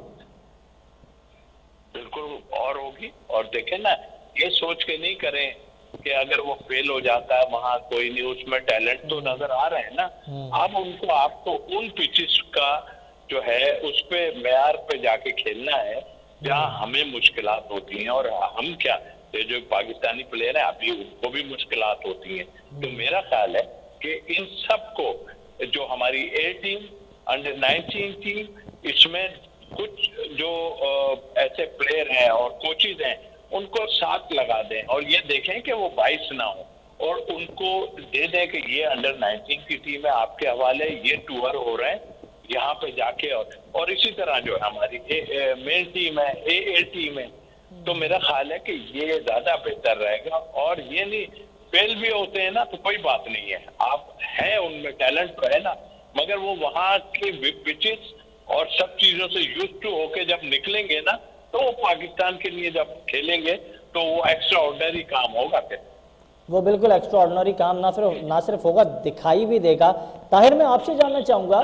बिल्कुल और होगी। और देखें ना, ये सोच के नहीं करें कि अगर वो फेल हो जाता है वहां कोई नहीं, उसमें टैलेंट तो नजर आ रहे हैं ना। अब उनको आपको उन पिचेस का जो है उस पे मयार पे जाके खेलना है जहाँ हमें मुश्किलात होती हैं, और हम क्या, ये जो पाकिस्तानी प्लेयर है अभी उनको भी मुश्किलात होती हैं। तो मेरा ख्याल है कि इन सबको, जो हमारी ए टीम, अंडर 19 टीम, इसमें कुछ जो ऐसे प्लेयर हैं और कोचेज हैं उनको साथ लगा दें और ये देखें कि वो 22 ना हो, और उनको दे दें कि ये अंडर 19 की टीम है, आपके हवाले ये टूर हो रहे हैं यहाँ पे जाके, और इसी तरह जो है हमारी मेन टीम है, ए टीम है। तो मेरा ख्याल है कि ये ज्यादा बेहतर रहेगा। और ये नहीं, फेल भी होते हैं ना तो कोई बात नहीं है, आप है उनमें टैलेंट तो है ना, मगर वो वहाँ के पिचेस और सब चीजों से यूज टू होके जब निकलेंगे ना, तो वो पाकिस्तान के लिए जब खेलेंगे तो वो एक्स्ट्रा ऑर्डिनरी काम होगा। फिर वो बिल्कुल एक्स्ट्रा ऑर्डिनरी काम ना सिर्फ होगा, दिखाई भी देगा। ताहिर, मैं आपसे जानना चाहूँगा,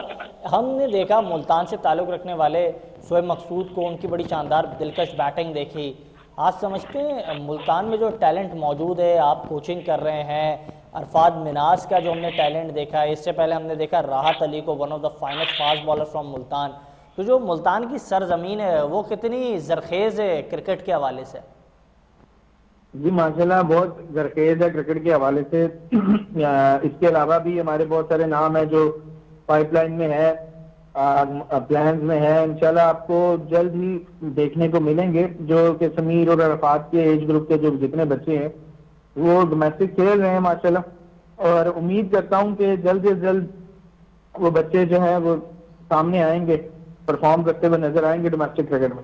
हमने देखा मुल्तान से ताल्लुक़ रखने वाले शोएब मकसूद को, उनकी बड़ी शानदार दिलकश बैटिंग देखी। आज समझते हैं मुल्तान में जो टैलेंट मौजूद है, आप कोचिंग कर रहे हैं, अरफात मिनाज का जो हमने टैलेंट देखा है, इससे पहले हमने देखा राहत अली को, one of the finest fast bowler from Multan. तो जो मुल्तान की सरजमीन है वो कितनी जरखेज़ है क्रिकेट के हवाले से? जी माशाल्लाह बहुत जरखेज है क्रिकेट के हवाले से। इसके अलावा भी हमारे बहुत सारे नाम है जो पाइपलाइन में है, प्लान्स में है। इंशाल्लाह आपको जल्द ही देखने को मिलेंगे, जो कि समीर और अरफात के एज ग्रुप के जो जितने बच्चे हैं वो डोमेस्टिक खेल रहे हैं माशाल्लाह, और उम्मीद करता हूँ कि जल्द से जल्द वो बच्चे जो हैं वो सामने आएंगे, परफॉर्म करते हुए नजर आएंगे डोमेस्टिक क्रिकेट में।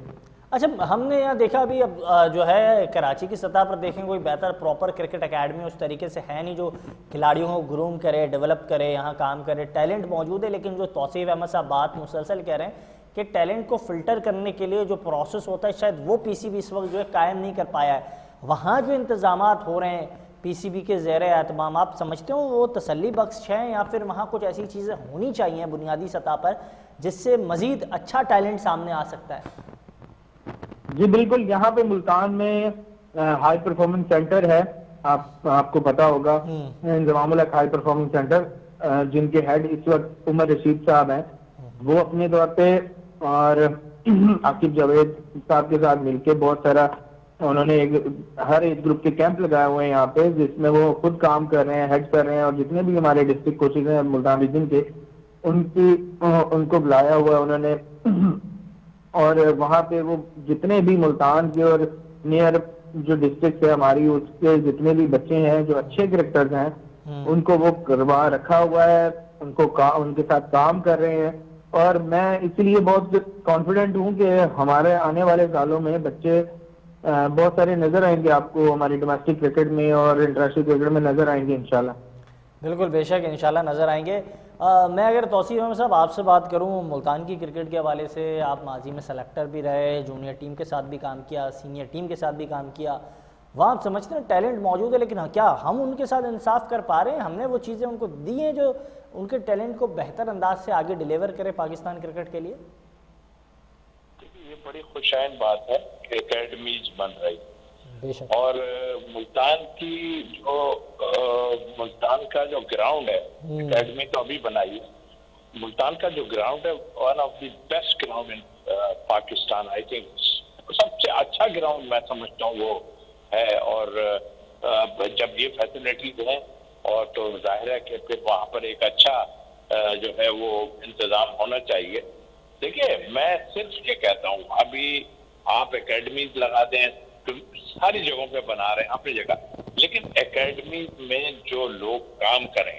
अच्छा, हमने यहाँ देखा अभी अब जो है कराची की सतह पर देखें, कोई बेहतर प्रॉपर क्रिकेट एकेडमी उस तरीके से है नहीं जो खिलाड़ियों को ग्रूम करे, डेवलप करे, यहाँ काम करे। टैलेंट मौजूद है, लेकिन जो तौसीफ अहमद साहब बात मुसलसल कह रहे हैं कि टैलेंट को फिल्टर करने के लिए जो प्रोसेस होता है, शायद वो पीसीबी इस वक्त जो है कायम नहीं कर पाया है। वहाँ जो इंतजामात हो रहे हैं पीसीबी के ज़ेर एहतमाम, आप समझते हो वो तसल्ली बख्श हैं, या फिर वहाँ कुछ ऐसी चीज़ें होनी चाहिए बुनियादी सतह पर जिससे मज़ीद अच्छा टैलेंट सामने आ सकता है? जी बिल्कुल, यहाँ पे मुल्तान में हाई परफॉर्मेंस सेंटर है, आपको पता होगा, इंजमामुल हक हाई परफॉर्मेंस सेंटर, जिनके हेड इस वक्त उमर रशीद साहब हैं। वो अपने तौर पे और आकिब जावेद साहब के साथ मिलके बहुत सारा उन्होंने हर एक ग्रुप के कैंप लगाए हुए हैं यहाँ पे, जिसमें वो खुद काम कर रहे हैं, हेड कर रहे हैं, और जितने भी हमारे डिस्ट्रिक्ट कोचेज हैं मुल्तान रीजन के, उनको बुलाया हुआ है उन्होंने। और वहाँ पे वो जितने भी मुल्तान के और नियर जो डिस्ट्रिक्ट है हमारी, उसके जितने भी बच्चे हैं जो अच्छे क्रिकेटर्स हैं, उनको वो करवा रखा हुआ है, उनके साथ काम कर रहे हैं। और मैं इसलिए बहुत कॉन्फिडेंट हूँ कि हमारे आने वाले सालों में बच्चे बहुत सारे नजर आएंगे आपको हमारी डोमेस्टिक क्रिकेट में और इंटरनेशनल क्रिकेट में नजर आएंगे इंशाल्लाह। बिल्कुल बेशक इंशाल्लाह नज़र आएंगे। मैं अगर तौसीफ अहमद साहब आपसे बात करूं मुल्तान की क्रिकेट के हवाले से, आप माजी में सेलेक्टर भी रहे, जूनियर टीम के साथ भी काम किया, सीनियर टीम के साथ भी काम किया, वहाँ आप समझते हैं टैलेंट मौजूद है, लेकिन क्या हम उनके साथ इंसाफ कर पा रहे हैं? हमने वो चीज़ें उनको दी हैं जो उनके टैलेंट को बेहतर अंदाज से आगे डिलीवर करे पाकिस्तान क्रिकेट के लिए? ये बड़ी खुशाइन बात है कि एकेडमीज बन रही, बेशक। और मुल्तान का जो ग्राउंड है, एकेडमी तो अभी बनाई है, मुल्तान का जो ग्राउंड है one of the best ground in Pakistan. I think सबसे अच्छा ग्राउंड मैं समझता हूँ वो है। और जब ये फैसिलिटीज हैं और तो जाहिर है कि फिर वहाँ पर एक अच्छा जो है वो इंतजाम होना चाहिए। देखिए, मैं सिर्फ ये कहता हूँ, अभी आप एकेडमीज लगा दें तो सारी जगहों पे बना रहे हैं अपनी जगह, लेकिन एकेडमी में जो लोग काम करें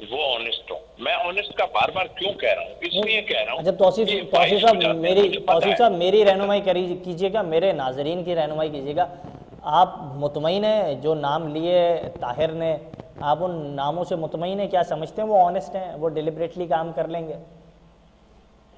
वो ऑनेस्ट हो। मैं ऑनेस्ट का बार बार क्यों कह रहा हूँ, इसलिए कह रहा हूँ। अच्छा तौसीफ साहब मेरी रहनुमाई कीजिएगा, मेरे नाजरीन की रहनुमाई कीजिएगा। आप मुतमईन हैं जो नाम लिए ताहिर ने, आप उन नामों से मुतमईन हैं? क्या समझते हैं वो ऑनेस्ट हैं, वो डिलिबरेटली काम कर लेंगे?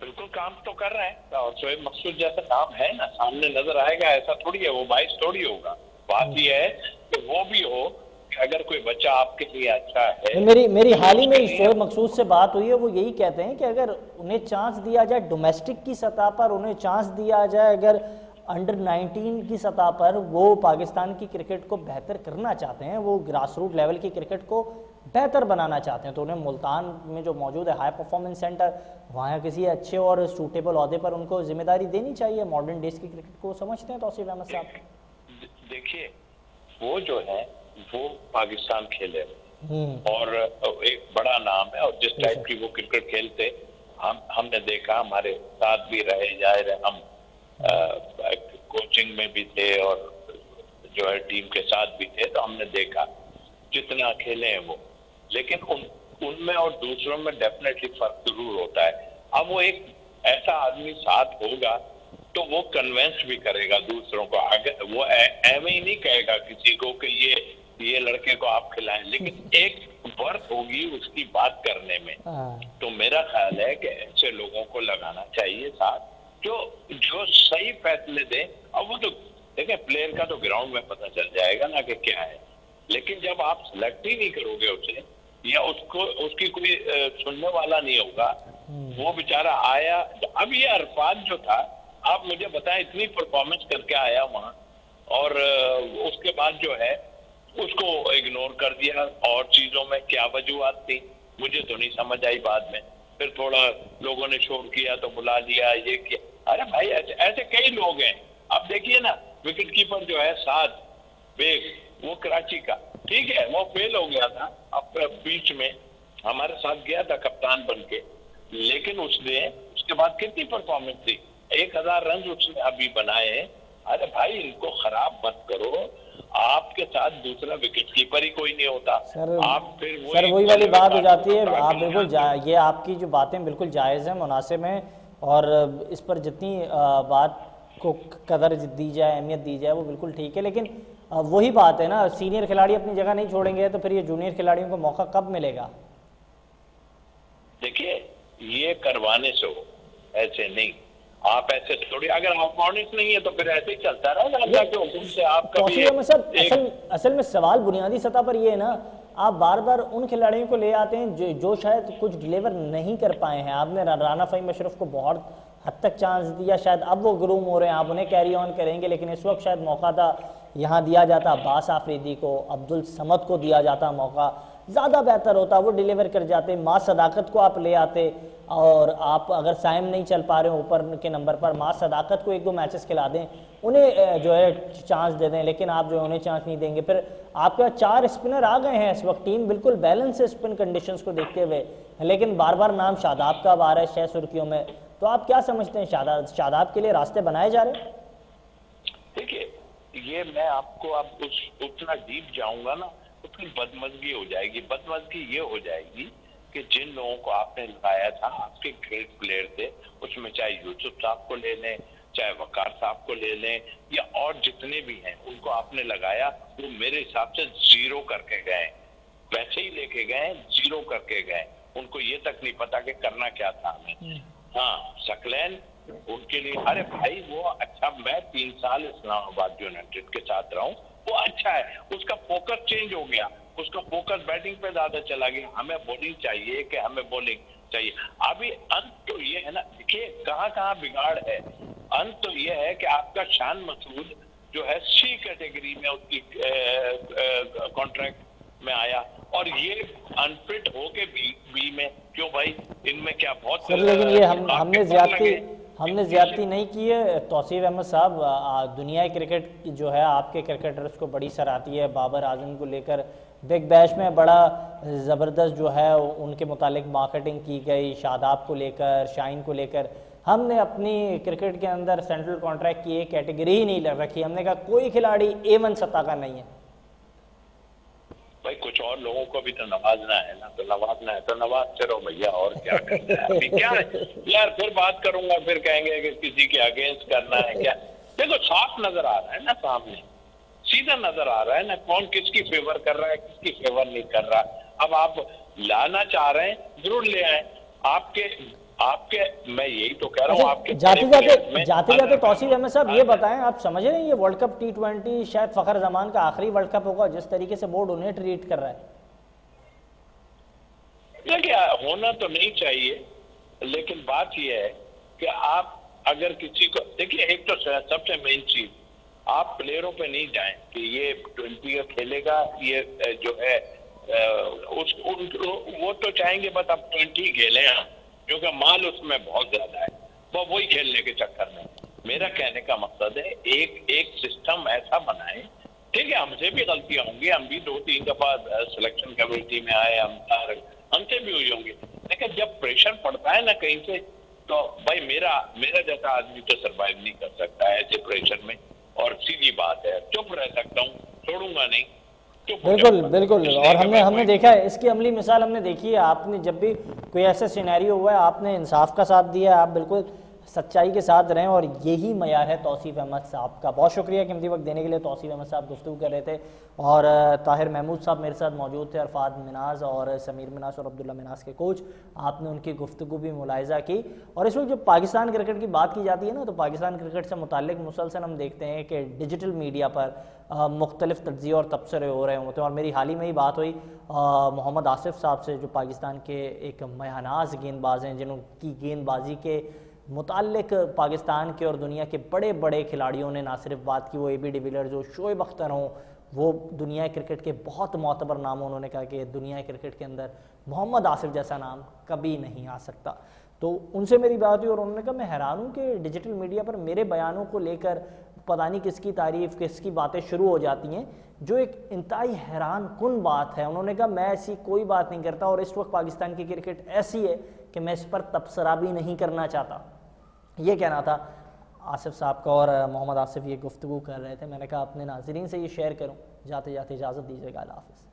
बिल्कुल काम तो कर रहे हैं, और शोएब मकसूद जैसा नाम है ना, सामने नजर आएगा, ऐसा थोड़ी है वो बाइस थोड़ी होगा। बात यह है कि वो भी हो कि अगर कोई बच्चा आपके लिए अच्छा है। मेरी हाल ही में शोएब मकसूद से बात हुई है, वो यही कहते हैं कि अगर उन्हें चांस दिया जाए डोमेस्टिक की सतह पर, उन्हें चांस दिया जाए अगर अंडर 19 की सतह पर, वो पाकिस्तान की क्रिकेट को बेहतर करना चाहते हैं, वो ग्रास रूट लेवल की क्रिकेट को बेहतर बनाना चाहते हैं, तो उन्हें मुल्तान में जो मौजूद है हाई परफॉर्मेंस सेंटर, वहाँ किसी अच्छे और सूटेबल ओहदे पर उनको जिम्मेदारी देनी चाहिए मॉडर्न डेज की क्रिकेट को। समझते हैं तौसीफ अहमद साहब? देखिए, वो जो है वो पाकिस्तान खेले और एक बड़ा नाम है, और जिस टाइप की वो क्रिकेट खेलते हमने देखा, हमारे साथ भी रहे, जाहिर है हम कोचिंग में भी थे और जो है टीम के साथ भी थे, तो हमने देखा जितना खेले हैं वो। लेकिन उनमें और दूसरों में डेफिनेटली फर्क जरूर होता है। अब वो एक ऐसा आदमी साथ होगा तो वो कन्वेंस भी करेगा दूसरों को। आगे वो ऐਵੇਂ ही नहीं कहेगा किसी को कि ये लड़के को आप खिलाएं, लेकिन एक वर्थ होगी उसकी बात करने में। तो मेरा ख्याल है कि ऐसे लोगों को लगाना चाहिए साथ जो सही फैसले दें। अब वो तो देखें, प्लेयर का तो ग्राउंड में पता चल जाएगा ना कि क्या है, लेकिन जब आप सिलेक्ट ही नहीं करोगे उसे, या उसकी कोई सुनने वाला नहीं होगा, वो बेचारा आया। अब ये अरफात जो था, आप मुझे बताएं, इतनी परफॉर्मेंस करके आया वहां, और उसके बाद जो है उसको इग्नोर कर दिया। और चीजों में क्या वजूहत थी मुझे तो नहीं समझ आई। बाद में फिर थोड़ा लोगों ने शोर किया तो बुला लिया, ये किया। अरे भाई, ऐसे कई लोग हैं। अब देखिए ना, विकेट कीपर जो है साद बेग, वो कराची का, ठीक है, वो फेल हो गया था। अब बीच में हमारे साथ गया था कप्तान बन के, लेकिन उसके बाद कितनी परफॉर्मेंस थी, 1000 रन उसने अभी बनाए। अरे भाई, इनको खराब मत करो, आपके साथ दूसरा विकेट कीपर ही कोई नहीं होता। आप फिर वही वाली बात हो जाती है। आप बिल्कुल ये आपकी जो बातें बिल्कुल जायज़ हैं, मुनासिब हैं, और इस पर जितनी बात को कदर दी जाए, अहमियत दी जाए, वो बिल्कुल ठीक है। लेकिन वही बात है ना, सीनियर खिलाड़ी अपनी जगह नहीं छोड़ेंगे तो फिर ये जूनियर खिलाड़ियों को मौका कब मिलेगा? देखिए, ये करवाने से हो, ऐसे नहीं। आप ऐसे थोड़ी, अगर आप ऑनेस्ट नहीं है तो फिर ऐसे ही चलता रहेगा अल्लाह के हुक्म से। आप कभी असल में सवाल बुनियादी सतह पर ये है ना, आप बार बार उन खिलाड़ियों को ले आते हैं जो शायद कुछ डिलीवर नहीं कर पाए हैं। आपने राना फ़हीम अशरफ को बहुत हद तक चांस दिया, शायद अब वो ग्रूम हो रहे हैं, आप उन्हें कैरी ऑन करेंगे, लेकिन इस वक्त शायद मौका था यहाँ दिया जाता अब्बास आफरीदी को, अब्दुल समद को दिया जाता मौका, ज़्यादा बेहतर होता, वो डिलीवर कर जाते। माँ सदाकत को आप ले आते, और आप अगर साइम नहीं चल पा रहे हो ऊपर के नंबर पर, माँ सदाकत को 1-2 मैचेस खिला दें, उन्हें जो है चांस दे दें, लेकिन आप जो है उन्हें चांस नहीं देंगे। फिर आपके पास 4 स्पिनर आ गए हैं इस वक्त, टीम बिल्कुल बैलेंस है स्पिन कंडीशंस को देखते हुए, लेकिन बार बार नाम शादाब का आ रहा है 6 सुर्खियों में। तो आप क्या समझते हैं, शादाब के लिए रास्ते बनाए जा रहे हैं? देखिए, ये मैं आपको अब उतना डीप जाऊंगा ना तो फिर बदमजगी हो जाएगी। बदमजगी ये हो जाएगी कि जिन लोगों को आपने लगाया था, आपके ग्रेट प्लेयर थे, उसमें चाहे यूसुफ साहब को ले लें, चाहे वकार साहब को ले लें, या और जितने भी हैं, उनको आपने लगाया, वो मेरे हिसाब से 0 करके गए। वैसे ही लेके गए, 0 करके गए। उनको ये तक नहीं पता कि करना क्या था हमें। हाँ, सकलैन उनके लिए, अरे भाई वो अच्छा, मैं 3 साल इस्लामाबाद यूनाइटेड के साथ रहा हूँ, वो अच्छा है। उसका फोकस चेंज हो गया, उसका फोकस बैटिंग पे ज्यादा चला गया। हमें बॉलिंग चाहिए कि हमें बॉलिंग चाहिए। अभी अंत तो ये है ना, देखिए कहाँ कहाँ बिगाड़ है। अंत तो ये है कि आपका शान मसूद जो है C कैटेगरी में उसकी कॉन्ट्रैक्ट में आया, और ये अनफिट हो के बी में। क्यों भाई, इनमें क्या बहुत सर, लेकिन ये हमने ज्यादती नहीं की है। तौसीफ अहमद साहब, दुनिया क्रिकेट की जो है आपके क्रिकेटर्स को बड़ी सराहती है। बाबर आजम को लेकर बिग बैश में बड़ा ज़बरदस्त जो है उनके मुतालिक मार्केटिंग की गई, शादाब को लेकर, शाइन को लेकर। हमने अपनी क्रिकेट के अंदर सेंट्रल कॉन्ट्रैक्ट की एक कैटेगरी ही नहीं रखी। हमने कहा कोई खिलाड़ी A1 सत्ता का नहीं है। भाई कुछ और लोगों को भी तो नवाजना है ना, तो नवाजना है तो नवाजते रहो भैया, और क्या करना है। अभी क्या है यार, फिर बात करूंगा, फिर कहेंगे कि किसी के अगेंस्ट करना है क्या। देखो साफ नजर आ रहा है ना, सामने सीधा नजर आ रहा है ना, कौन किसकी फेवर कर रहा है, किसकी फेवर नहीं कर रहा। अब आप लाना चाह रहे हैं, जरूर ले आए। आपके मैं यही तो कह रहा हूँ। आपके जाते जाते तौसीफ अहमद साहब ये बताएं, आप समझ रहे हैं ये वर्ल्ड कप T20 शायद फखर जमान का आखिरी वर्ल्ड कप होगा, जिस तरीके से बोर्ड उन्हें ट्रीट कर रहा है? देखिए, होना तो नहीं चाहिए, लेकिन बात यह है कि आप अगर किसी को, देखिए एक तो सबसे मेन चीज, आप प्लेयरों पे नहीं जाएं कि ये 20 का खेलेगा, ये जो है वो तो चाहेंगे बस अब 20 खेलें हम, क्योंकि माल उसमें बहुत ज्यादा है, वो वही खेलने के चक्कर में। मेरा कहने का मकसद है एक सिस्टम ऐसा बनाए। ठीक है, हमसे भी गलतियां होंगी, हम भी 2-3 दफा सिलेक्शन कमेटी में आए, हमसे भी हुई होंगी, लेकिन जब प्रेशर पड़ता है ना कहीं से, तो भाई मेरा जैसा आदमी तो सरवाइव नहीं कर सकता है ऐसे प्रेशर में। और सीधी बात है, चुप रह सकता हूँ, छोड़ूंगा नहीं। बिल्कुल बिल्कुल, और हमने देखा है, इसकी अमली मिसाल हमने देखी है। आपने जब भी कोई ऐसा सिनेरियो हुआ है, आपने इंसाफ का साथ दिया, आप बिल्कुल सच्चाई के साथ रहें, और यही मयार है तौसीफ अहमद साहब का। बहुत शुक्रिया कीमती वक्त देने के लिए। तौसीफ अहमद साहब गुफ्तगू कर रहे थे, और ताहिर महमूद साहब मेरे साथ मौजूद थे, अरफात मिनाज और समीर मिनाज और अब्दुल्ला मिनाज के कोच। आपने उनकी गुफ्तगू भी मुलाहिजा की। और इस वक्त जब पाकिस्तान क्रिकेट की बात की जाती है ना, तो पाकिस्तान क्रिकेट से मुताल्लिक मुसलसल हम देखते हैं कि डिजिटल मीडिया पर मुख्तलिफ तज्ज़िये और तबसरे हो रहे होते हैं। और मेरी हाल ही में ही बात हुई मोहम्मद आसिफ साहब से, जो पाकिस्तान के एक मयानाज गेंदबाज हैं, जिनकी गेंदबाजी के मुताल्लिक पाकिस्तान के और दुनिया के बड़े बड़े खिलाड़ियों ने ना सिर्फ बात की, वो AB डिविलियर्स हो, शोएब अख्तर हों, वो दुनिया क्रिकेट के बहुत मोतबर नाम, उन्होंने कहा कि दुनिया क्रिकेट के अंदर मोहम्मद आसिफ जैसा नाम कभी नहीं आ सकता। तो उनसे मेरी बात हुई और उन्होंने कहा मैं हैरान हूँ कि डिजिटल मीडिया पर मेरे बयानों को लेकर पता नहीं किसकी तारीफ़, किसकी बातें शुरू हो जाती हैं, जो एक इंतहाई हैरान कुन बात है। उन्होंने कहा मैं ऐसी कोई बात नहीं करता, और इस वक्त पाकिस्तान की क्रिकेट ऐसी है कि मैं इस पर तबसरा भी नहीं करना चाहता। ये कहना था आसिफ साहब का, और मोहम्मद आसिफ ये गुफ्तगू कर रहे थे। मैंने कहा अपने नाज़रीन से ये शेयर करूं। जाते जाते इजाज़त दीजिएगा, अल्लाह हाफ़िज़।